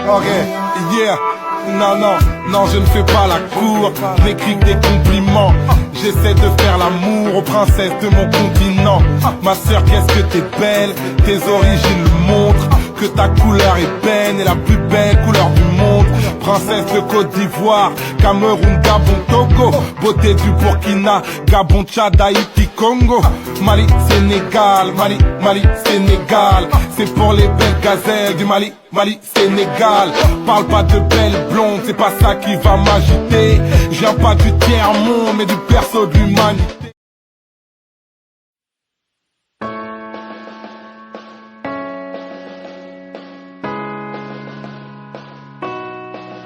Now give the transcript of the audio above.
Ok, yeah. Non, je ne fais pas la cour, n'écris que des compliments. J'essaie de faire l'amour aux princesses de mon continent. Ma sœur, qu'est-ce que t'es belle, tes origines le montrent. Que ta couleur est belle et la plus belle couleur du monde. Princesse de Côte d'Ivoire, Cameroun, Gabon, Togo. Beauté du Burkina, Gabon, Tchad, Haïti, Congo. Mali, Sénégal, Mali, Sénégal. C'est pour les belles gazelles du Mali, Sénégal. Parle pas de belles blondes, c'est pas ça qui va m'agiter. Je viens pas du tiers-monde mais du berceau de l'humanité.